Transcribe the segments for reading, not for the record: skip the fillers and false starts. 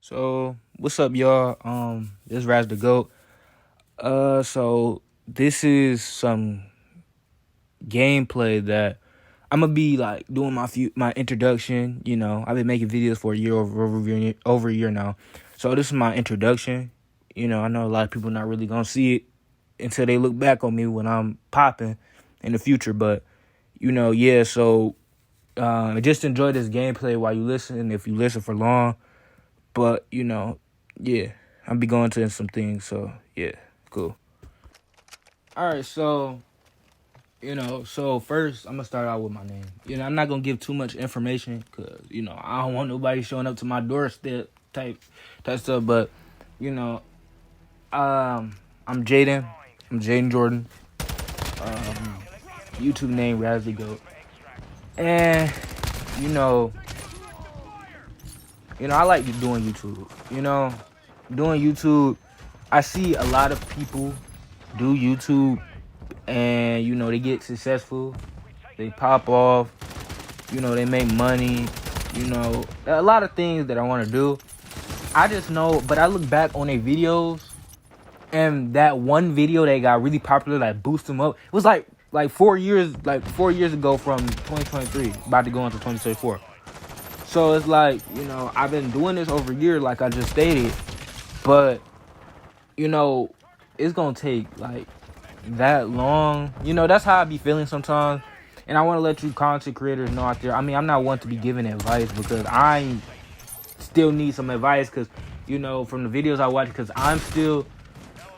So what's up, y'all? This is Raz the Goat. So this is some gameplay that I'm gonna be like doing my introduction. I've been making videos for a year over a year now. So this is my introduction. I know a lot of people not really gonna see it until they look back on me when I'm popping in the future. But yeah. So just enjoy this gameplay while you listen. If you listen for long. But, yeah, I'll be going to some things. So, yeah, cool. All right, so first I'm going to start out with my name. I'm not going to give too much information because, I don't want nobody showing up to my doorstep type stuff. But, you know, I'm Jaden. I'm Jaden Jordan. YouTube name, Razzie Goat. And, you know, I like doing YouTube. Doing YouTube, I see a lot of people do YouTube and, they get successful. They pop off. They make money. A lot of things that I want to do. I just know, but I look back on their videos and that one video that got really popular, like boost them up. It was like 4 years ago from 2023, about to go into 2024. So it's like, I've been doing this over a year, like I just stated, but, it's going to take like that long. That's how I be feeling sometimes. And I want to let you content creators know out there. I mean, I'm not one to be giving advice because I still need some advice because, from the videos I watch, because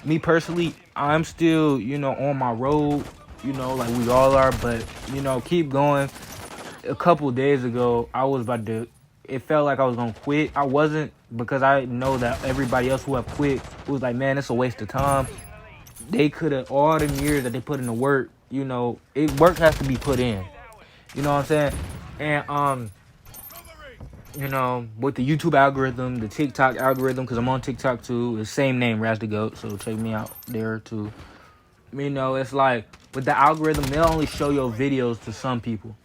me personally, I'm still, on my road, like we all are, but, keep going. A couple days ago, it felt like I was going to quit. I wasn't, because I know that everybody else who have quit, it was like, man, it's a waste of time. They could have, all them years that they put in the work, work has to be put in. You know what I'm saying? And, with the YouTube algorithm, the TikTok algorithm, because I'm on TikTok too, the same name, Raz the Goat, so check me out there too. It's like, with the algorithm, they'll only show your videos to some people.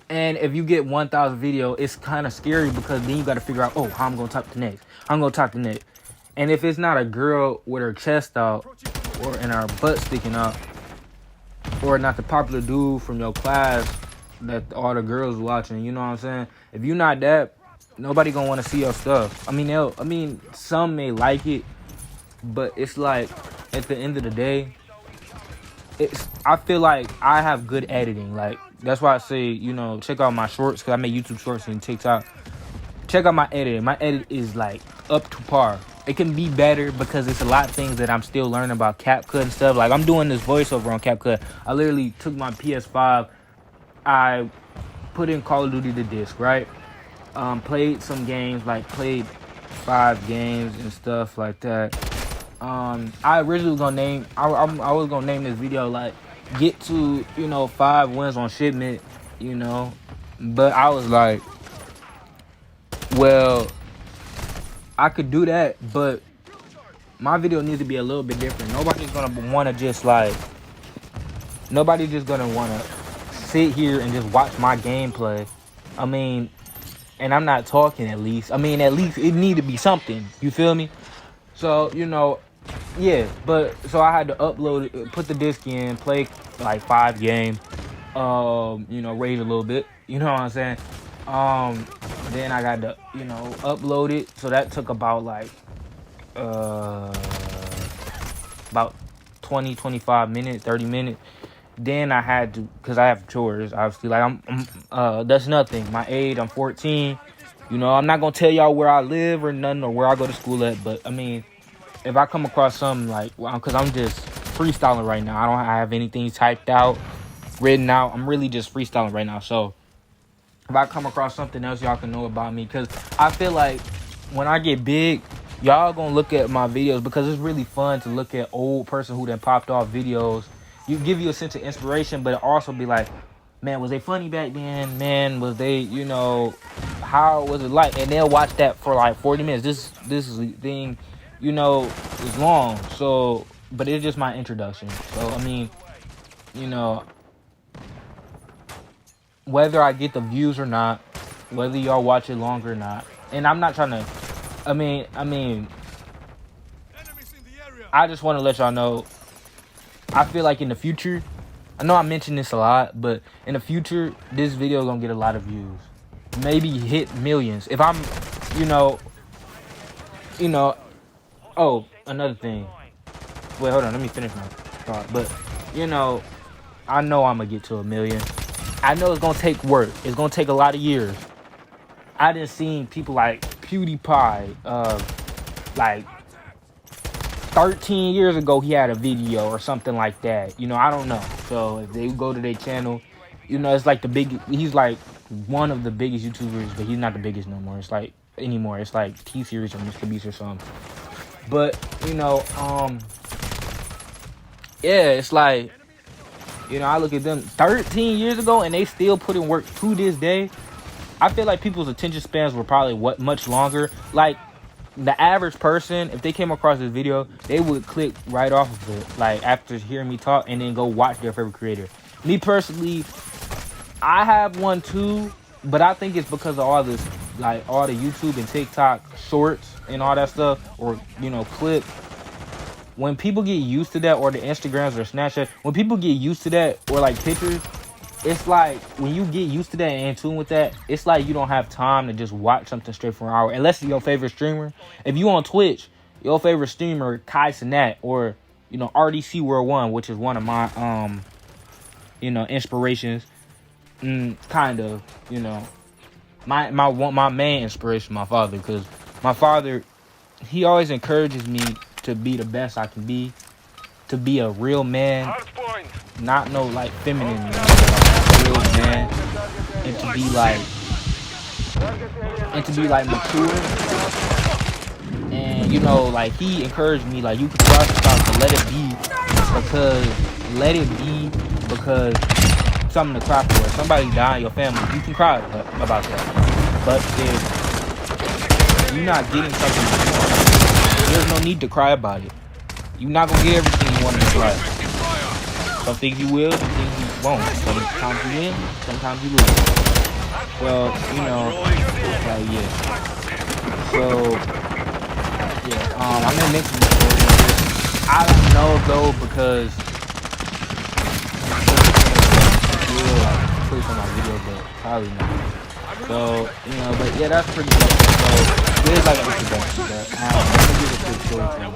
And if you get 1,000 video, it's kind of scary because then you got to figure out, how I'm going to talk to next. And if it's not a girl with her chest out or and her butt sticking out, or not the popular dude from your class that all the girls watching, you know what I'm saying? If you're not that, nobody going to want to see your stuff. Some may like it, but it's like, at the end of the day, I feel like I have good editing. Like, that's why I say, check out my shorts, because I make YouTube shorts and TikTok. Check out my editing. My edit is, like, up to par. It can be better because it's a lot of things that I'm still learning about CapCut and stuff. Like, I'm doing this voiceover on CapCut. I literally took my PS5. I put in Call of Duty the disc, right? Played some games, played 5 games and stuff like that. I originally was gonna name. I was gonna name this video like "Get to 5 wins on shipment," But I was like, well, I could do that, but my video needs to be a little bit different. Nobody's just gonna want to sit here and just watch my gameplay. And I'm not talking at least. At least it need to be something. You feel me? So, yeah, but so I had to upload it, put the disc in, play like 5 games, raise a little bit, you know what I'm saying? Then I got to, upload it. So that took about like, about 20, 25 minutes, 30 minutes. Then I had to, because I have chores, obviously, like that's nothing. My age, I'm 14. I'm not going to tell y'all where I live or nothing or where I go to school at, but if I come across something because I'm just freestyling right now. I don't have anything typed out, written out. I'm really just freestyling right now. So if I come across something else, y'all can know about me. Because I feel like when I get big, y'all gonna look at my videos because it's really fun to look at old person who then popped off videos. You give you a sense of inspiration, but it also be like, man, was they funny back then? Man, was they, how was it like? And they'll watch that for like 40 minutes. This is the thing. It's long, so, but it's just my introduction. So, whether I get the views or not, whether y'all watch it longer or not, and I'm not trying to I mean, I just want to let y'all know. I feel like in the future, I know I mentioned this a lot, but in the future, this video gonna get a lot of views. Maybe hit millions. If I'm, you know. Oh, another thing. Wait, hold on. Let me finish my thought. But, you know, I know I'm gonna get to 1 million. I know it's gonna take work. It's gonna take a lot of years. I done seen people like PewDiePie, like 13 years ago he had a video or something like that. You know, I don't know. So if they go to their channel, you know, it's like he's like one of the biggest YouTubers, but he's not the biggest no more. It's like anymore. It's like T-Series or Mr. Beast or something. But, you know, yeah, it's like, you know, I look at them 13 years ago and they still put in work to this day. I feel like people's attention spans were probably much longer. Like, the average person, if they came across this video, they would click right off of it, like, after hearing me talk, and then go watch their favorite creator. Me personally, I have one too, but I think it's because of all this, like, all the YouTube and TikTok shorts and all that stuff, or, you know, clips. When people get used to that, or the Instagrams or Snapchat, when people get used to that, or like pictures, it's like when you get used to that and in tune with that, it's like you don't have time to just watch something straight for an hour, unless it's your favorite streamer. If you on Twitch, your favorite streamer, Kai Cenat, or, you know, RDC World 1, which is one of my you know, inspirations, kind of, you know, my main inspiration, my father, because my father, he always encourages me to be the best I can be, to be a real man, not no like feminine man, but like a real man, and to be like mature. And, you know, like, he encouraged me, like, you can try to stop, but let it be because something to cry for. If somebody died in your family, you can cry about that. But if you're not getting something you want, there's no need to cry about it. You're not gonna get everything you want in this life. Some things you will, some things you won't. Sometimes you win, sometimes you lose. Well, you know, like, yeah. So, yeah, I'm gonna mention this story. I don't know though, because push on my video, but probably not. So, you know, but yeah, that's pretty much it. So, there's like an introduction, but I'm gonna give a quick story time.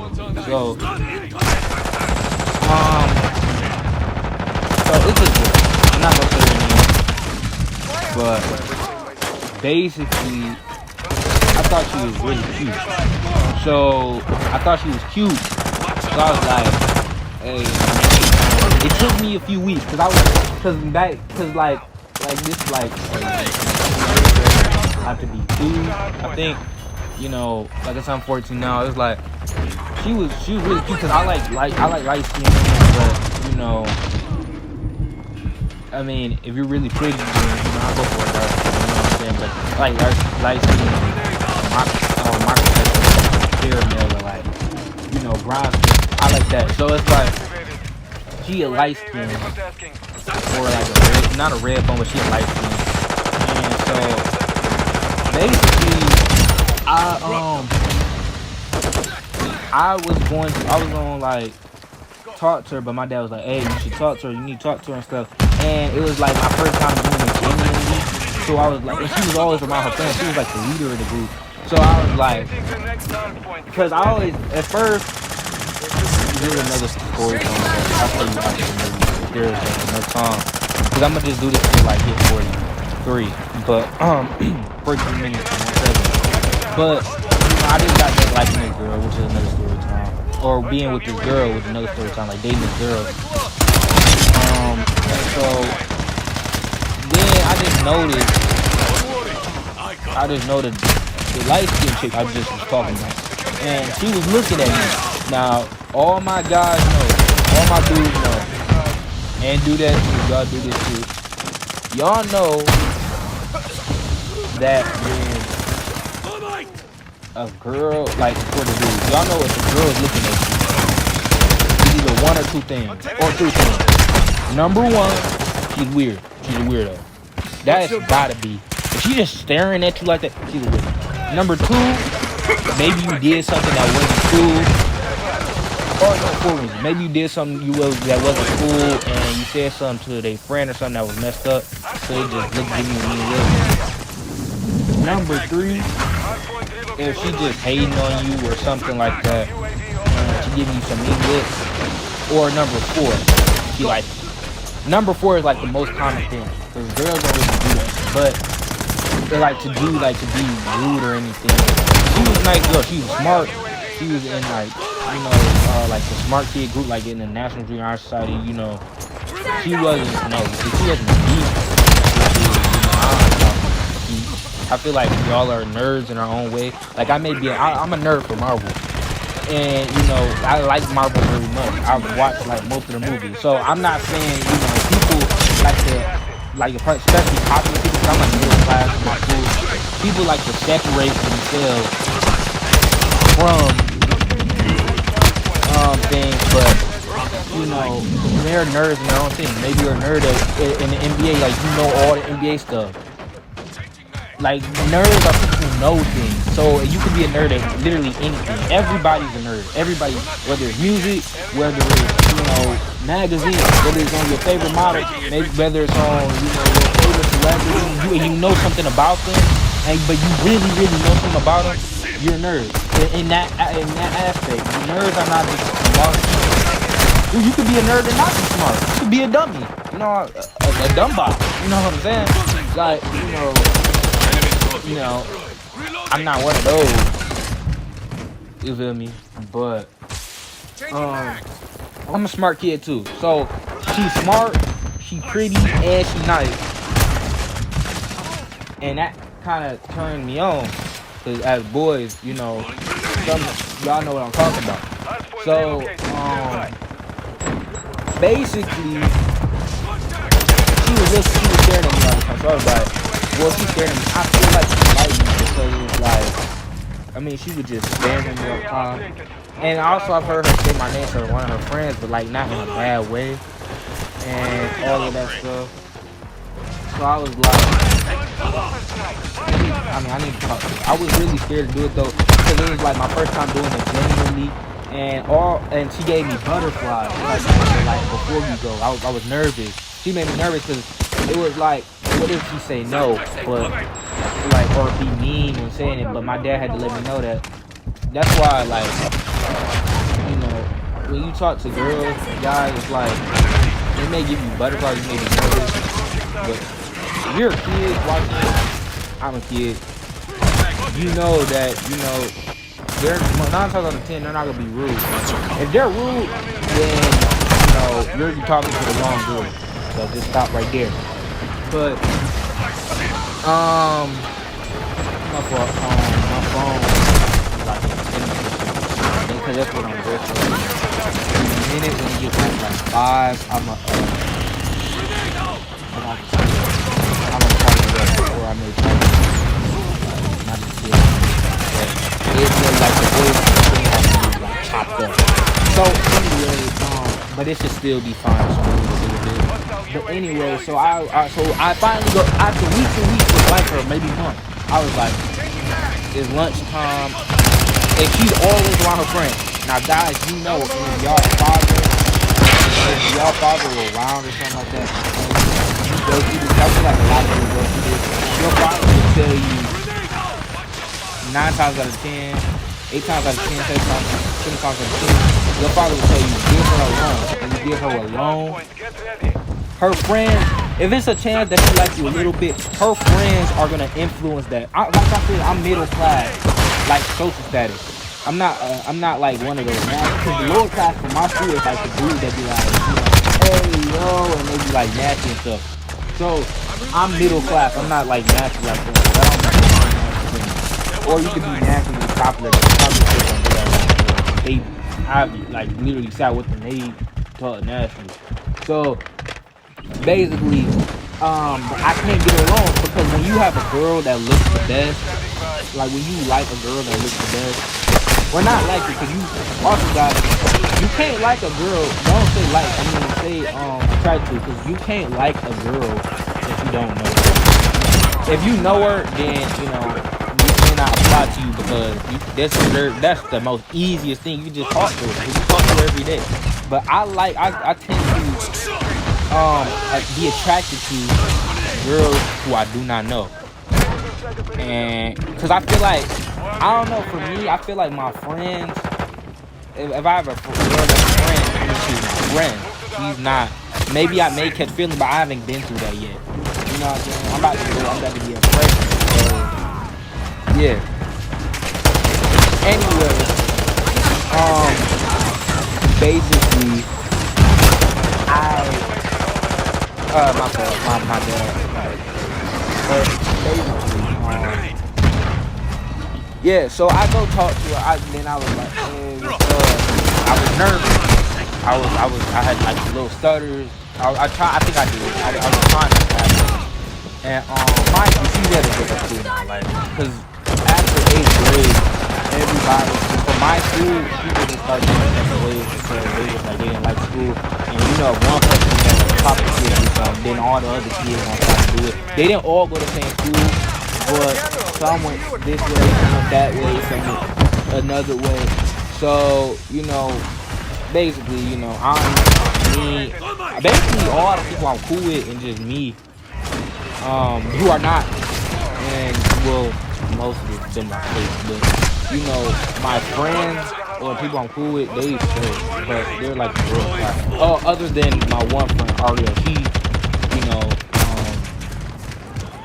So it's just good. I'm not gonna say her name, but basically, I thought she was really cute. So I thought she was cute. So I was like, hey, it took me a few weeks because like this, like, I have to be 2, I think. You know, like, I said, I'm 14 now. It's like she was really cute because I like light skin, but, you know, I mean, if you're really pretty, then, you know, I'll go for it, dark, you know what I'm saying? But like light skin, my caramel, or like, you know, brown skin, I like that. So it's like she a light skin, or like a red, not a red bone, but she a light skin. And so basically, I was gonna like talk to her, but my dad was like, hey, you should talk to her, you need to talk to her and stuff. And it was like my first time doing it genuinely. So I was like, and she was always around her friends, she was like the leader of the group. So I was like, because I always, at first, there's another story time, I'll tell you after there's another time, because I'm gonna just do this for like hit 43, but 14 minutes and 1 second. But, you know, I just got that liking this girl, which is another story time. Or being with this girl was another story time, like dating this girl. And so then I just noticed the light skinned chick I just was talking about. And she was looking at me. Now, all my guys know, all my dudes know, and do that too, y'all do this too. Y'all know that when a girl, like, for the dude, y'all know if a girl is looking at you, it's either one or two things, or 3 things. Number 1, she's weird. She's a weirdo. That's gotta be. If she's just staring at you like that, she's a weirdo. Number 2, maybe you did something that wasn't cool, or no, for reason. Maybe you did something that wasn't cool, and you said something to their friend or something that was messed up, so they just give you a mean look. Number three, if she just hating on you or something like that, and she giving you some mean looks. Or number four, she like number four is like the most common thing because girls don't really do that, but they like to be rude or anything. She was a nice girl. She was smart. She was in like like the smart kid group, like in the National Junior Honor Society. She wasn't she wasn't deep. I feel like y'all are nerds in our own way. Like I'm a nerd for Marvel. And I like Marvel very much. I've watched like most of the movies, so I'm not saying people like to especially popular people. 'Cause I'm like middle class in my school. People like to separate themselves from things, but they're nerds in their own thing. Maybe you're a nerd in the NBA, like all the NBA stuff. Like nerds are people who know things, so you could be a nerd at literally anything. Everybody's a nerd. Everybody, whether it's music, whether it's magazines, whether it's on your favorite model, maybe whether it's on your favorite celebrity, and you know something about them, but you really know something about them, you're a nerd. In that aspect, nerds are not just smart. You could be a nerd and not be smart. You could be a dummy, a dumb bot. You know what I'm saying? Like I'm not one of those. You feel me? But I'm a smart kid too. So she's smart, she pretty, and she nice. And that kind of turned me on. Cause as boys, y'all know what I'm talking about. So basically she was staring at me all the time. So I was like, well, she staring at me. I feel like she liked me because it was like, she was just staring at me all the time. And also I've heard her say my name to one of her friends, but like not in a bad way. And all of that stuff. So I was like, I need to talk to her. I was really scared to do it though, because it was like my first time doing it genuinely. And she gave me butterflies like before you go. I was nervous. She made me nervous because it was like, what if she say no, but or be mean when saying it? But my dad had to let me know that. That's why, when you talk to girls and guys, it's like they may give you butterflies, you may be nervous, but if you're a kid watching it, I'm a kid. You know that they're 9 times out of 10 they're not gonna be rude. If they're rude, then you're talking to the wrong girl. So just stop right there. But my phone because that's what I'm there for. In a minute when you get like 5, I'm gonna try to do that before I make time. Not just kidding. But it feels like the boys have to be like chopped up. So anyway, but it should still be fine. But anyway, so I finally go after weeks and weeks with like her, maybe months. I was like, it's lunchtime, and she's always around her friends. Now, guys, if y'all father were around or something like that, you go through this. I feel like a lot of people go through this. Your father will tell you 9 times out of 10, 8 times out of 10, 7 times out of 10. Your father will tell you give her alone, and you give her alone. Her friends, if it's a chance that she likes you a little bit, her friends are gonna influence that. Like I said, I'm middle class, like social status. I'm not like one of those. Because the lower class for my school is like the dude that be like, hey yo, and they be like nasty and stuff. So I'm middle class. I'm not like nasty like that. Or you could be nasty and popular. I've like literally sat with them. They talk nasty. So basically, I can't get along because when you have a girl that looks the best, like when you like a girl that looks the best, well, not like it, because you also got, you can't like a girl, don't say like, say try to, because you can't like a girl if you don't know her. If you know her, then, then not apply to you because that's the most easiest thing. You just talk to her. You talk to her every day. But I tend to be attracted to girls who I do not know. And because I feel like, I don't know, for me, I feel like my friends, if I have a girl that's a friend, I mean, she's my friend. She's not, maybe I may catch feelings, but I haven't been through that yet. You know what I'm saying? I'm about to be a freshman. So, yeah. Anyway, basically, my dad. But basically, yeah, so I go talk to her. Then I was like, hey, what's up? I was nervous. I had like little stutters. I think I did. I was trying to have it. And mind you, she's at a different school now, like, cause after 8th grade, everybody from my school, people just started doing different ways because they was like they didn't like school. And you know, if one person had a proper kid do something, then all the other kids gonna try to do it. They didn't all go to the same school, but some went this way, some went that way, some went another way. So, you know, basically, you know, basically all the people I'm cool with and just me, who are not, and well, most of them my case, but you know, my friends or people I'm cool with, they straight, but they're like real class. Oh, other than my one friend Ariel, you know,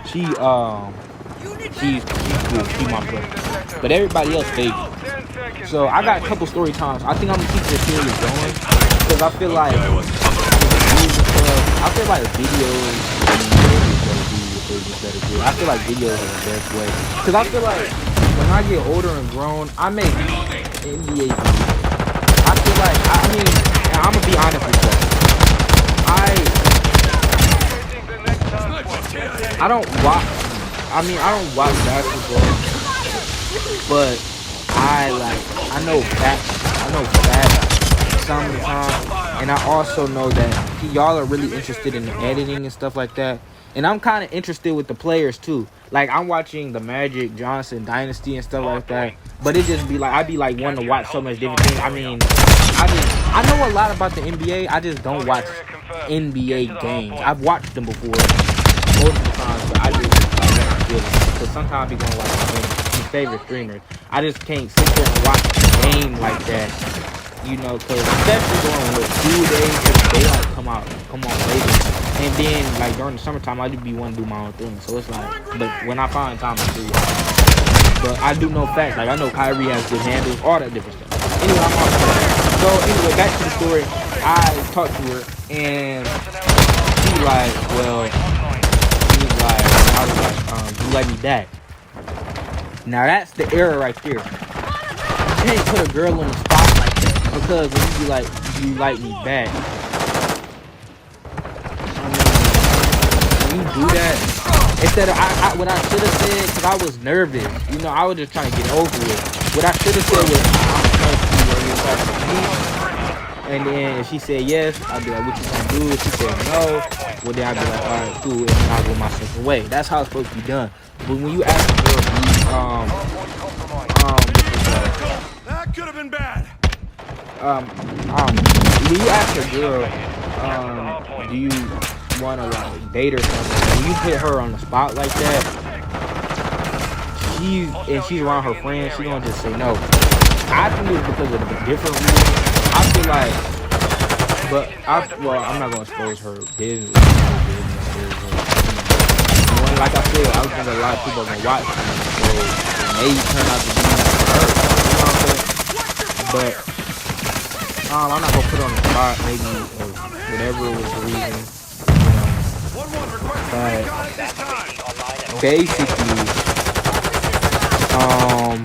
she's cool, she's my friend, but everybody else fake. So I got a couple story times. I think I'm gonna keep this series going because I feel like videos. I feel like videos are the best way because I feel like when I get older and grown, I make NBA videos. I feel like and I'm gonna be honest with you. I don't watch. I don't watch basketball, but I know facts some of the time, and I also know that y'all are really interested in the editing and stuff like that. And I'm kind of interested with the players too. Like I'm watching the Magic Johnson dynasty and stuff like that. But it just be like I'd be like wanting to watch so much different things. I mean, I know a lot about the NBA. I just don't watch NBA games. I've watched them before most of the times, but I just because sometimes I be going to watch my favorite streamers. I just can't sit there and watch a game like that. You know, because especially going with 2 days if daylight come on later. And then, like, during the summertime, I just be wanting to do my own thing. So it's like, but when I find time to do it. But I do know facts. Like, I know Kyrie has good handles, all that different stuff. Anyway, I'm off that. So, anyway, back to the story. I talked to her, and she like, I was like, you like me back. Now, that's the error right there. You can't put a girl on the spot like that. Because when you be like, you like me back. You do that instead of what I should have said, because I was nervous. You know, I was just trying to get over it. What I should have said was, I'm trying to see where you're talking to me. And then if she said yes, I'd be like, what you gonna do? If she said no, well then I'd be like, all right, cool, and then I'll go my separate way. That's how it's supposed to be done. But when you ask a girl, that could have been bad. When you ask a girl, do you want to like date or something, when you put her on the spot like that, she's around her friends, she's gonna just say no. I think it's because of the different reasons. I feel like, I'm not gonna expose her business. Like I said, I think a lot of people are gonna watch me, so it may turn out to be her. You know what I'm saying? But I'm not gonna put her on the spot. Maybe whatever was the reason. But basically, I'm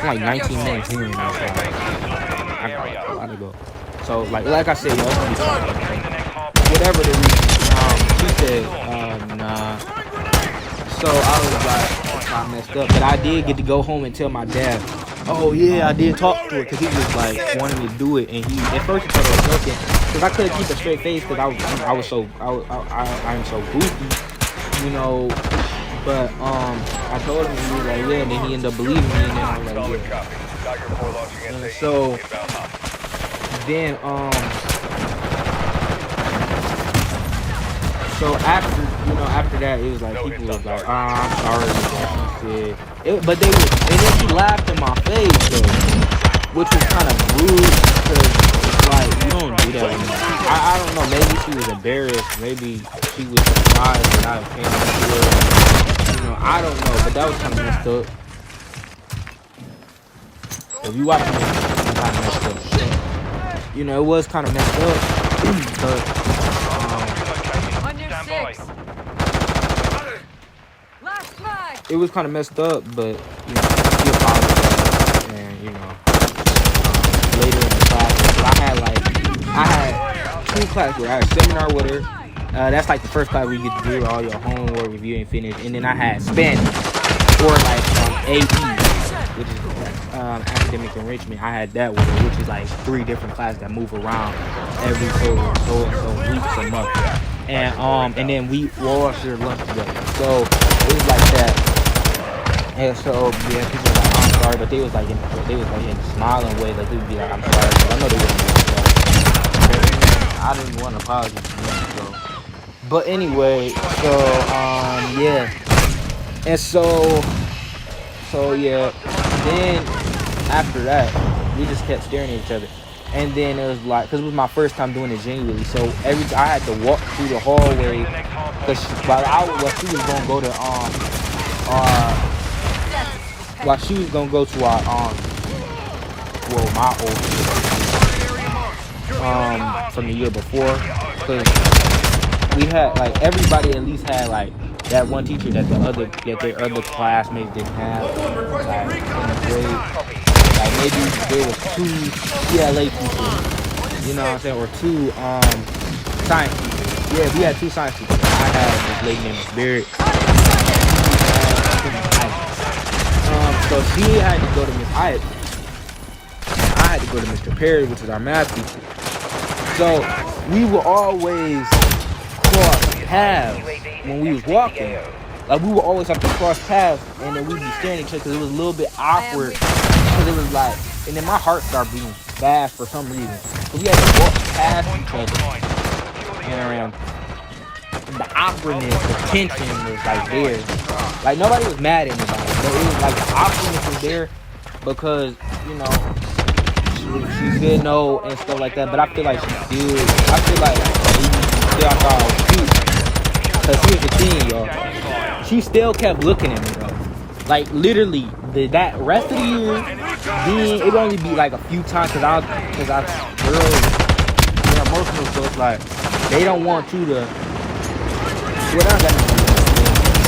like 19 minutes here now, so I got a lot to go. So like I said, it's gonna be fun. Whatever the reason, she said, nah. So I was like, I messed up, but I did get to go home and tell my dad. Oh yeah, I did talk to her because he was like wanting me to do it, and at first he thought I was joking because I couldn't keep a straight face because I'm so goofy, you know. But I told him, and he was like, yeah, and then he ended up believing me, and then I was like, Solid yeah. copy. Got your 4 launching And SAE. so Inbound hop. then so after that, it was like people was like, I'm sorry, but she said but they was, and then she laughed in my face though, which was kind of rude because it's like you don't do that anymore. I don't know, maybe she was embarrassed, maybe she was surprised that I came up to her. I don't know, but that was kind of messed up. If you watch it, it's kind of messed up. It was kind of messed up, but it was kind of messed up, but she apologized, and later in the class, I had 2 classes where I had a seminar with her. That's like the first class where you get to do all your homework, review, and finish, and then I had Spanish or like AP, which is academic enrichment. I had that with her, which is like 3 different classes that move around every so weeks a month, and then we all share lunch together. So it was like that. And so yeah, people were like, I'm sorry, but they was like in a smiling way, like they would be like, I'm sorry, but I know they wouldn't be sorry. I didn't want an apology from them, so. But anyway, so yeah, and so yeah. Then after that, we just kept staring at each other, and then it was like, cause it was my first time doing it genuinely, so I had to walk through the hallway, cause she was gonna go to while she was gonna go to our my old from the year before, because we had like everybody at least had like that one teacher that their other classmates didn't have, like in the grade. Like maybe there was 2 CLA teachers, you know what I'm saying, or 2 science teachers. Yeah, we had 2 science teachers. I had this lady named Miss Barrett. So she had to go to Miss Hyatt. I had to go to Mr. Perry, which is our math teacher. So we would always cross paths when we was walking. Like we would always have to cross paths, and then we'd be staring at each other because it was a little bit awkward. Because it was like, and then my heart started beating fast for some reason. So we had to walk past each other, and the awkwardness, the tension was like there. Like nobody was mad at anybody, but it was like the awkwardness was there because she said no and stuff like that. But I feel like she still, I thought I was cute. Cause here's the thing, y'all, she still kept looking at me though. Like literally, that rest of the year, then it would only be like a few times, cause girls, they're emotional, so it's like they don't want you to. Well,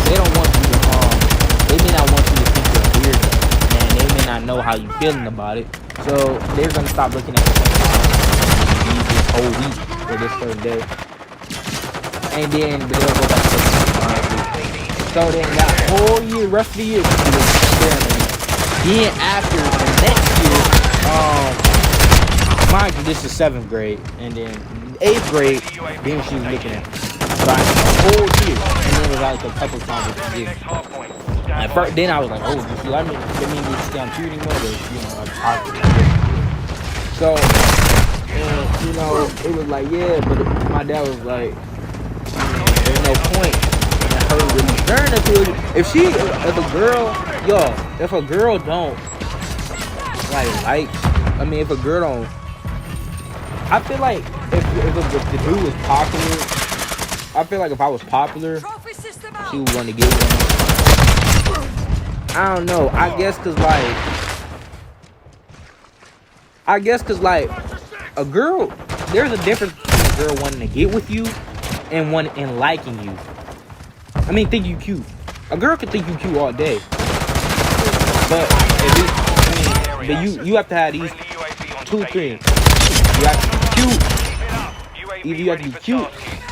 they don't want you to, they may not want you to think you're weird, and they may not know how you feeling about it, so they're gonna stop looking at you this whole week or this certain day, and then they'll go back to the so then that whole year, rest of the year, people were staring at me. Then after the next year, mind you, this is 7th grade, and then 8th grade, then she was looking at me. Right, the whole year, and then it was like a couple times with the At first, then I was like, oh, you like me? That means you see I'm cute anymore, but so, it was like, yeah, but my dad was like, there's no point in her really staring at you. If a girl don't if a girl don't, I feel like if the dude was popular. I feel like if I was popular, she would want to get with me. I don't know. I guess cause a girl, there's a difference between a girl wanting to get with you and liking you. I mean, think you cute. A girl can think you cute all day, but you have to have these 2 things. You have to be cute. Either you have to be cute,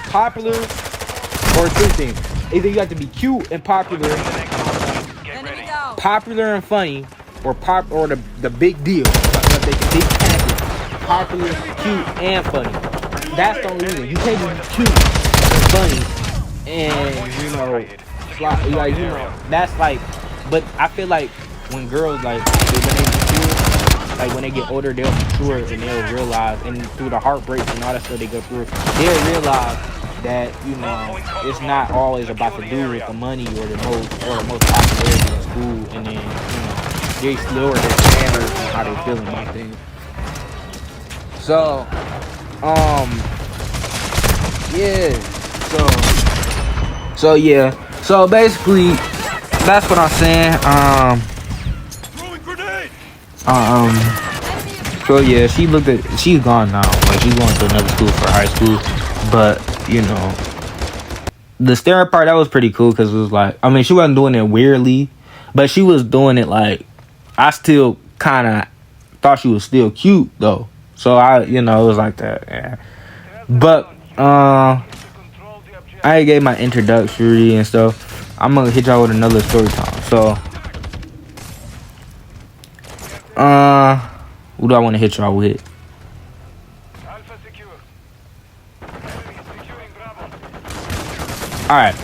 popular, or 2 things. Either you have to be cute and popular and funny, or the big deal. Like they can big package. Popular, cute, and funny. That's the only reason. You can't be cute and funny and like you know, that's like. But I feel like when girls like when they mature, like when they get older, they'll mature and they'll realize, and through the heartbreaks and all that stuff they go through, they'll realize that you know it's not always about to do with the money or the most popularity in school, and then you know they lower their standards and how they feeling about things. So, yeah. So yeah. So basically, that's what I'm saying. Throwing grenade. So yeah, she's gone now. Like she's going to another school for high school. But you know, the staring part that was pretty cool because it was like, I mean, she wasn't doing it weirdly, but she was doing it like, I still kind of thought she was still cute though. So it was like that. Yeah. But I gave my introductory and stuff. I'm gonna hit y'all with another story time. So, what do I want to hit y'all with? All right,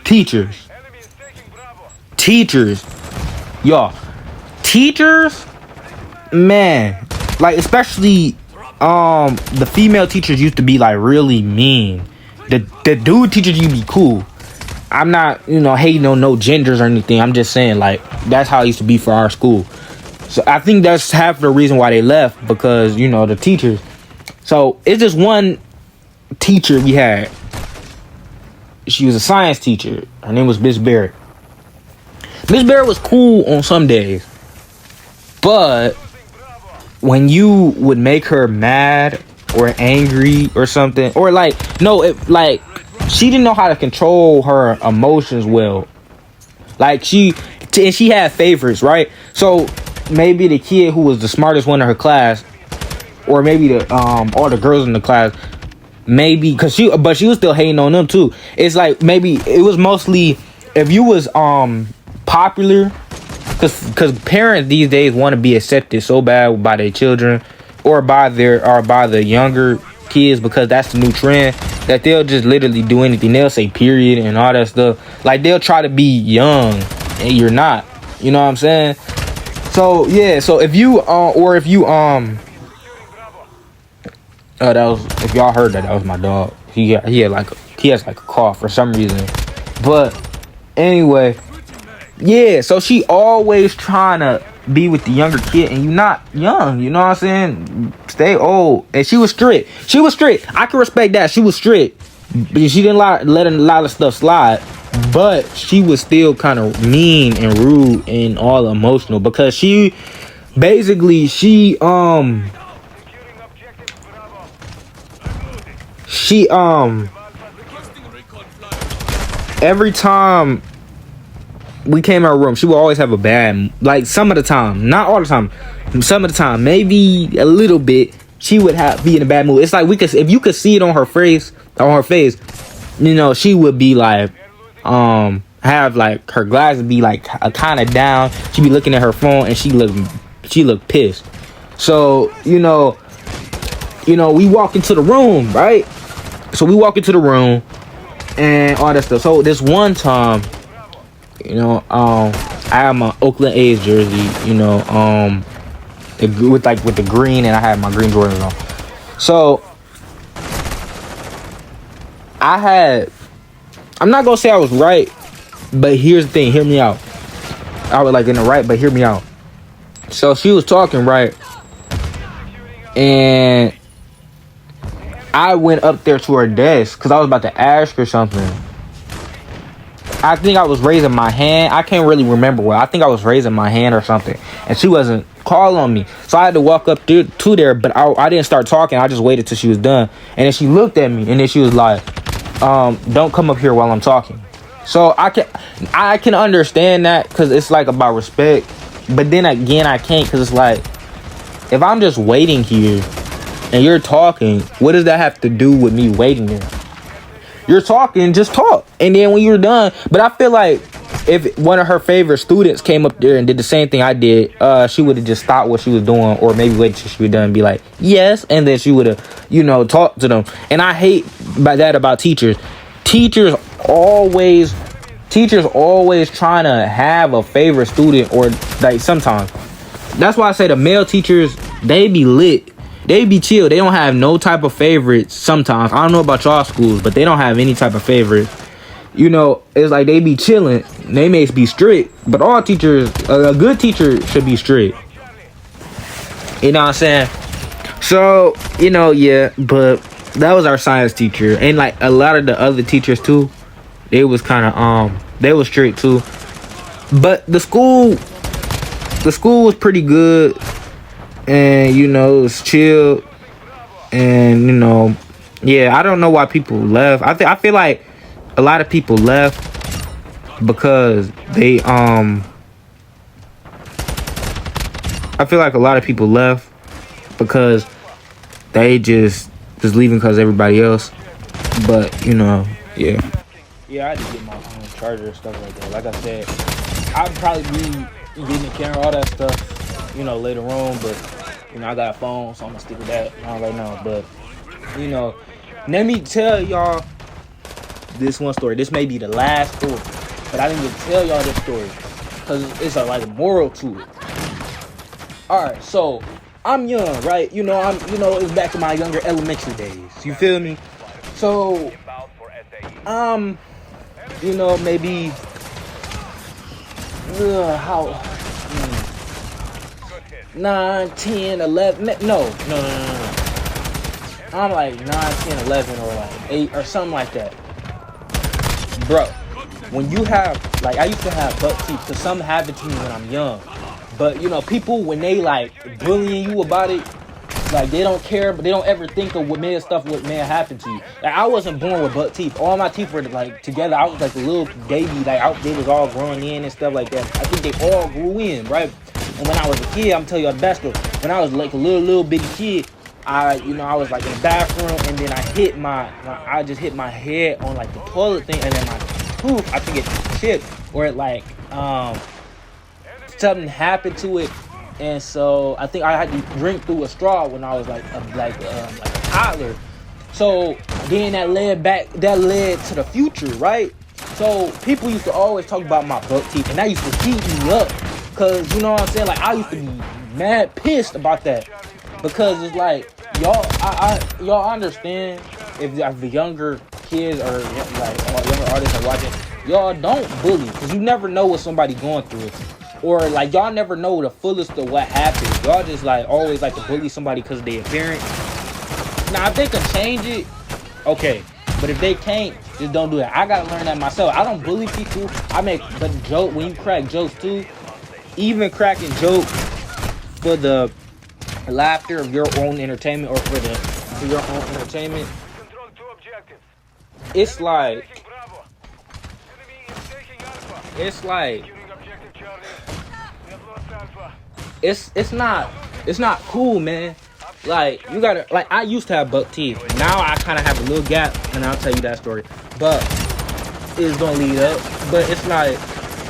teachers, y'all, teachers, man, like especially the female teachers used to be like really mean. The dude teachers used to be cool. I'm not, hating on no genders or anything. I'm just saying like that's how it used to be for our school. So I think that's half the reason why they left, because the teachers. So it's just one teacher we had. She was a science teacher. Her name was Miss Barrett. Miss Barrett was cool on some days, but when you would make her mad or angry or something, or she didn't know how to control her emotions well. Like she had favorites, right? So maybe the kid who was the smartest one in her class, or maybe all the girls in the class, maybe but she was still hating on them too. It's like maybe it was mostly if you was popular, because parents these days want to be accepted so bad by their children or by the younger kids, because that's the new trend, that they'll just literally do anything. They'll say period and all that stuff. Like they'll try to be young and you're not. You know what I'm saying? So yeah. So if you that was, if y'all heard that was my dog. He has like a cough for some reason. But anyway, yeah. So she always trying to be with the younger kid, and you not young. You know what I'm saying? Stay old. And she was strict. I can respect that. She was strict. But she didn't let a lot of stuff slide. But she was still kind of mean and rude and all emotional, because she basically every time we came in our room, she would always have a bad, like some of the time, not all the time, some of the time, maybe a little bit, she would be in a bad mood. It's like if you could see it on her face, she would be like, have like her glasses be like kind of down. She'd be looking at her phone and she looked pissed. So we walk into the room, right? So we walk into the room and all that stuff. So this one time, I had my Oakland A's jersey, with the green, and I had my green Jordans on. So I'm not gonna say I was right, but here's the thing, hear me out. I was like in the right, but hear me out. So she was talking, right? And I went up there to her desk because I was about to ask her something. I think I was raising my hand. I can't really remember what. I think I was raising my hand or something, and she wasn't calling on me. So I had to walk up to there, but I didn't start talking. I just waited till she was done, and then she looked at me, and then she was like, "Don't come up here while I'm talking." So I can understand that, because it's like about respect, but then again I can't, because it's like, if I'm just waiting here and you're talking, what does that have to do with me waiting there? You're talking, just talk. And then when you're done, but I feel like if one of her favorite students came up there and did the same thing I did, she would have just stopped what she was doing, or maybe wait till she was done and be like, yes, and then she would have, talked to them. And I hate about teachers. Teachers always trying to have a favorite student, or like sometimes. That's why I say the male teachers, they be lit. They be chill. They don't have no type of favorites sometimes. I don't know about y'all schools, but they don't have any type of favorites. It's like they be chilling. They may be strict, but all teachers, a good teacher should be strict. You know what I'm saying? So, yeah, but that was our science teacher. And like a lot of the other teachers too, they was kind of, they was strict too. But the school was pretty good. And, it was chill. And, yeah, I don't know why people left. I feel like a lot of people left because they I feel like a lot of people left because they just leaving because everybody else. But yeah. Yeah, I had to get my own charger and stuff like that. Like I said, I'd probably be getting the camera, all that stuff, later on. But I got a phone, so I'm gonna stick with that right now. But let me tell y'all this one story. This may be the last story, but I didn't even tell y'all this story because it's like a moral to it. All right, so I'm young, right? It's back in my younger elementary days. You feel me? So maybe how 9, 10, 11. No. I'm like 9, 10, 11, or like 8 or something like that. Bro, when you have, like, I used to have buck teeth because something happened to me when I'm young. But, people, when they, like, bullying you about it, like, they don't care, but they don't ever think of what may have happened to you. Like, I wasn't born with buck teeth. All my teeth were, like, together. I was, like, a little baby. Like, they was all growing in and stuff like that. I think they all grew in, right? And when I was a kid, I'm telling you the best story. When I was, like, a little bitty kid, I was like in the bathroom, and then I just hit my head on like the toilet thing, and then my tooth, I think it chipped, or it like something happened to it, and so I think I had to drink through a straw when I was like a toddler. So then that led to the future, right? So people used to always talk about my buck teeth, and that used to keep me up, cause you know what I'm saying. Like I used to be mad pissed about that. Because it's like y'all understand if the younger kids or like younger artists are watching, y'all don't bully because you never know what somebody going through, or like y'all never know the fullest of what happens. Y'all just like always like to bully somebody because of their appearance. Now if they can change it, okay, but if they can't, just don't do it. I gotta learn that myself. I don't bully people. I make but joke when you crack jokes too. Even cracking jokes for the laughter of your own entertainment, or for your own entertainment, it's not cool, man. Like you gotta, like I used to have buck teeth. Now I kind of have a little gap, and I'll tell you that story. But it's gonna lead up. But it's like,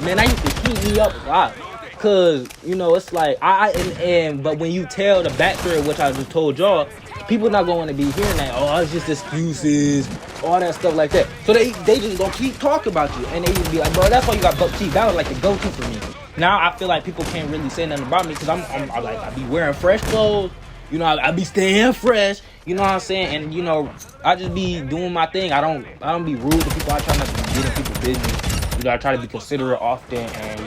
man, that used to keep me up a lot. Cause it's like but when you tell the backstory of what I just told y'all, people not going to be hearing that. Oh, it's just excuses, all that stuff like that. So they just gonna keep talking about you, and they just be like, bro, that's why you got buck teeth. That was like the go-to for me. Now I feel like people can't really say nothing about me because I'm like I be wearing fresh clothes. I be staying fresh. You know what I'm saying? And I just be doing my thing. I don't be rude to people. I try not to get in people's business. I try to be considerate often, and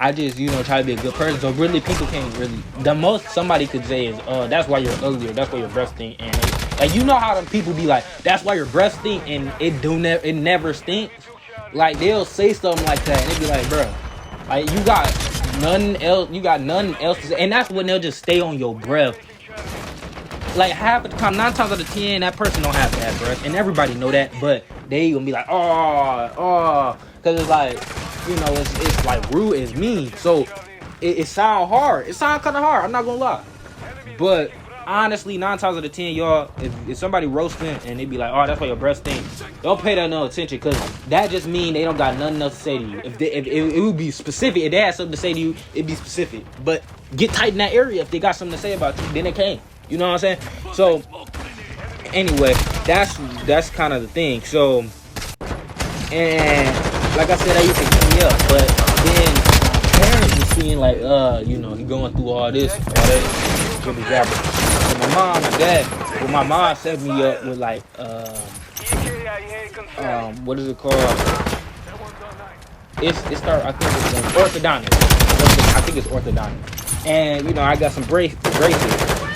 I just, try to be a good person. So really, people can't really. The most somebody could say is, that's why you're ugly, or that's why your breath stink. And like, how them people be like, that's why your breath stink, and it never stinks. Like they'll say something like that, and they be like, bro, like you got nothing else to say, and that's when they'll just stay on your breath. Like half the time, 9 times out of 10, that person don't have bad breath, and everybody know that, but they gonna be like, because it's like. It's like rude as mean. So it sound hard. It sound kind of hard. I'm not gonna lie. But honestly, 9 times out of 10, y'all, if somebody roasting and they be like, oh, that's why your breath stink, don't pay that no attention, because that just mean they don't got nothing else to say to you. If it would be specific, if they had something to say to you, it'd be specific. But get tight in that area if they got something to say about you, then they can't. You know what I'm saying? So, anyway, that's kind of the thing. So, and like I said, I used to keep me up, but then my parents were seeing like, you know, he going through all this, all that, jibber jabber. So my mom and dad, well, my mom set me up with like, what is it called? I think it's orthodontics. I think it's orthodontics. And you know, I got some braces.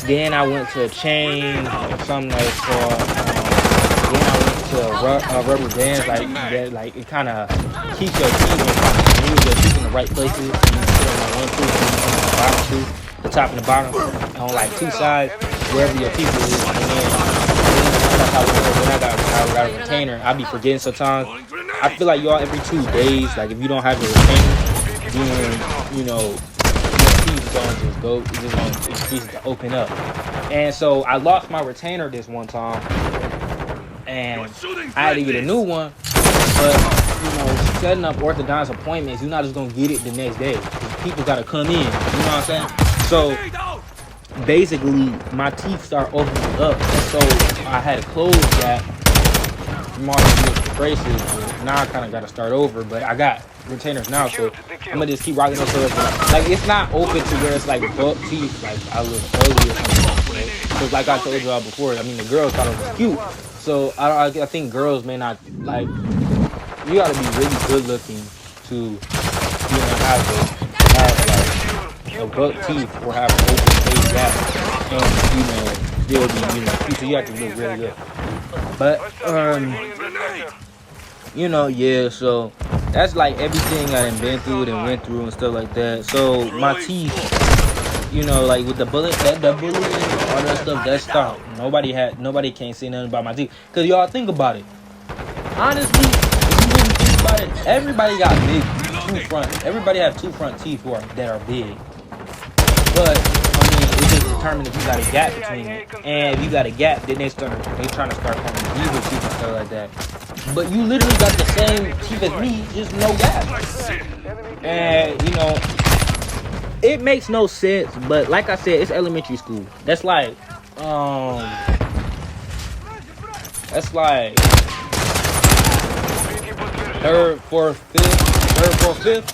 Then I went to a chain or something that's called. Then I went to rubber bands, like that. Like it kind of keeps your teeth and kind of move your teeth in the right places. You put on one tooth, and the bottom tooth, the top and the bottom, on like 2 sides, wherever your teeth is. And then when I got a retainer, I be forgetting sometimes. I feel like y'all every 2 days, like if you don't have a retainer, then you know. It's just to open up. And so I lost my retainer this one time, and I had to get a new one. But you know, setting up orthodontist appointments, you're not just gonna get it the next day. People gotta come in. You know what I'm saying? So basically, my teeth start opening up, so I had to close that from all these braces. Now I kind of gotta start over, but I got retainers now, so I'm gonna just keep rocking it. So like it's not open to where it's like buck teeth, like I look ugly or something. Right? Because like I told y'all before, I mean the girls thought it was cute, so I think girls may not like. You gotta be really good looking to you know have like a buck teeth or have an open face gap, and you know still be cute. So you have to look really good. But you know, yeah. So that's like everything I done been through and went through and stuff like that. So my teeth, you know, like with the bullying, all that stuff, that stopped. Nobody can't say nothing about my teeth. Cause y'all think about it. Honestly, if you really think about it, everybody got big everybody have 2 front teeth that are big. But I mean, it's just determined if you got a gap between it. And if you got a gap, then they trying to start forming evil teeth and stuff like that. But you literally got the same teeth as me, just no gap. And you know, it makes no sense. But like I said, it's elementary school. That's like 3rd, 4th, 5th,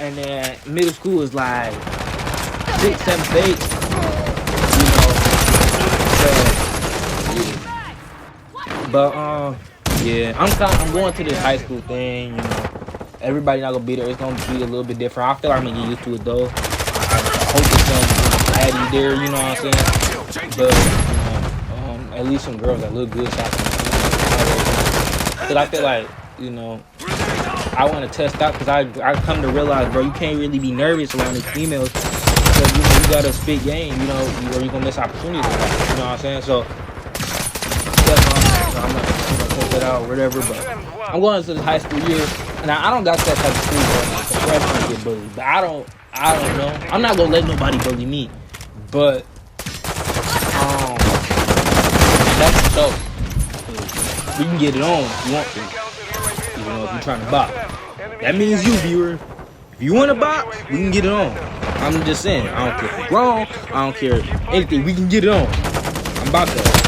and then middle school is like 6th, 7th, 8th. You know, but yeah, I'm going to this high school thing. You know, everybody not gonna be there. It's gonna be a little bit different. I feel like I'm gonna get used to it though. I hope it's gonna be laddie there. You know what I'm saying? But you know, at least some girls that look good. Cause I feel like you know, I want to test out because I come to realize, bro, you can't really be nervous around these females because you know you gotta spit game. You know, or you're gonna miss opportunities. You know what I'm saying? So. I'm not gonna take that out or whatever, but I'm going to the high school year. Now I don't got that type of school where the freshmen get bullied, but I don't know. I'm not gonna let nobody bully me, but that's so. We can get it on if you want to. You know, if you're trying to box, that means you, viewer. If you want to box, we can get it on. I'm just saying. I don't care if it's wrong. I don't care anything. We can get it on. I'm about that.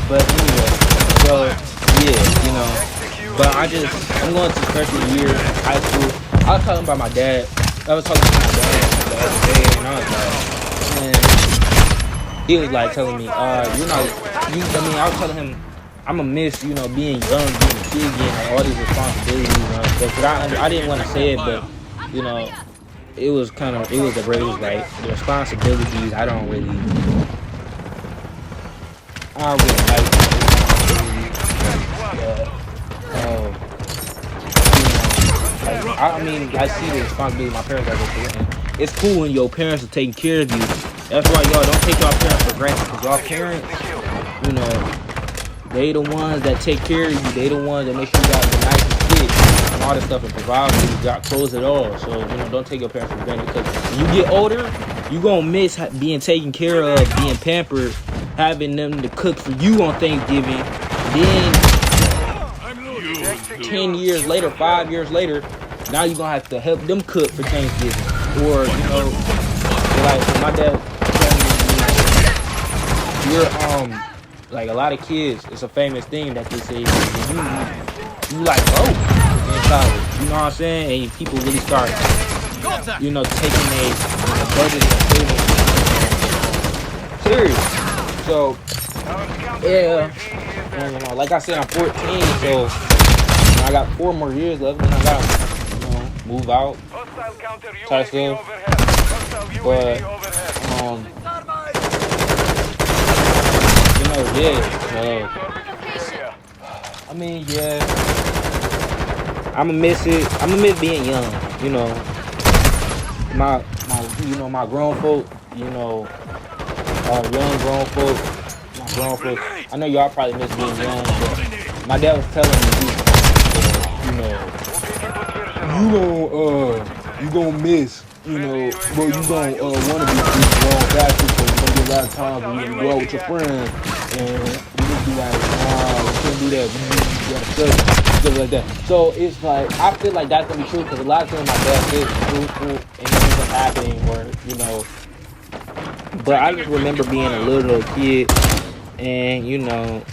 But anyway, so yeah, you know. But I'm going to freshman year high school. I was talking about my dad. I was talking to my dad the other day, and he was like telling me, I was telling him, I'm gonna miss, you know, being young, being a kid, getting all these responsibilities, you know. But I didn't want to say it, but you know, it was like the responsibilities. I don't really like. I mean, I see the responsibility my parents have to do. It's cool when your parents are taking care of you. That's why y'all don't take y'all parents for granted. Because y'all parents, you know, they the ones that take care of you. They the ones that make sure you got the nicest kids. And all this stuff and provide for you, got clothes at all. So, you know, don't take your parents for granted, because when you get older, you gonna miss being taken care of, being pampered, having them to cook for you on Thanksgiving. Then 10 years later, 5 years later, now you're gonna have to help them cook for Thanksgiving. Or, you know, like my dad told me, you're like a lot of kids, it's a famous thing that they say, you like both in college, you know what I'm saying? And people really start, you know, taking a budget and serious. So yeah, and, you know, like I said, I'm 14, so you know, I got 4 more years left, and I gotta, you know, move out type stuff. But you know, yeah. I mean, yeah. I'ma miss it. I'ma miss being young. You know, my grown folk. You know, young grown folk. My grown folk. I know y'all probably miss being young, but my dad was telling me, you gonna miss. You know, but you gonna wanna be grown faster, so you're gonna be a lot of times when you go out with your friends, and you just be like, you can't do that. You gotta stuff like that. So it's like, I feel like that's gonna be true, because a lot of times my dad is truthful and it ends up happening, or you know. But I just remember being a little kid, and you know,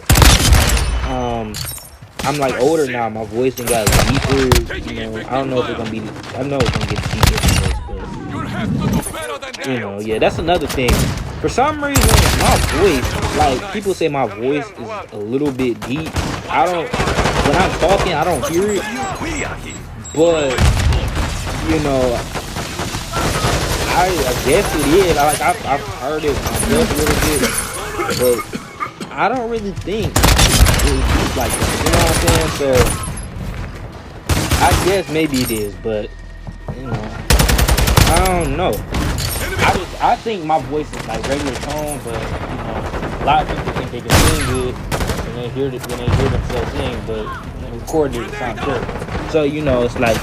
I'm like older now. My voice done got deeper. You know, I don't know if it's gonna be. I know it's gonna get deeper, but you know, yeah, that's another thing. For some reason, my voice, like people say, my voice is a little bit deep. I don't. When I'm talking, I don't hear it. But you know, I guess it is. I've heard it myself a little bit, but I don't really think it's like that. You know what I'm saying? So I guess maybe it is, but you know, I don't know. I think my voice is like regular tone, but you know, a lot of people think they can sing good when they hear themselves sing, but when recorded it sounds good. So you know, it's like,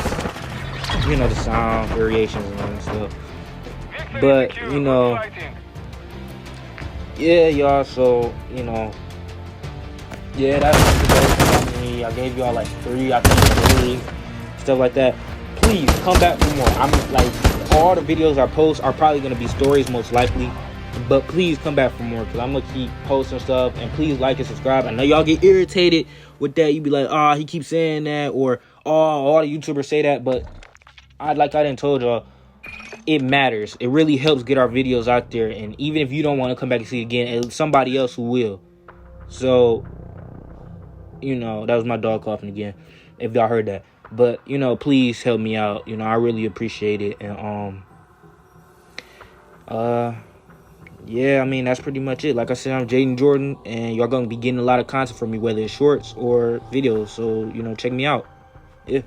you know, the sound variations and stuff. But you know, yeah, y'all. So you know, yeah, that's me. I gave y'all like 3, I think 3 stuff like that. Please come back for more. I'm like, all the videos I post are probably gonna be stories most likely, but please come back for more, because I'm gonna keep posting stuff. And please like and subscribe. I know y'all get irritated with that. You be like, he keeps saying that, or all the YouTubers say that, but I didn't told y'all, it matters. It really helps get our videos out there, and even if you don't want to come back and see it again, somebody else who will. So you know, that was my dog coughing again, if y'all heard that. But you know, please help me out. You know, I really appreciate it. And yeah, I mean, that's pretty much it. Like I said, I'm Jaden Jordan, and y'all gonna be getting a lot of content from me, whether it's shorts or videos. So you know, check me out. Yeah.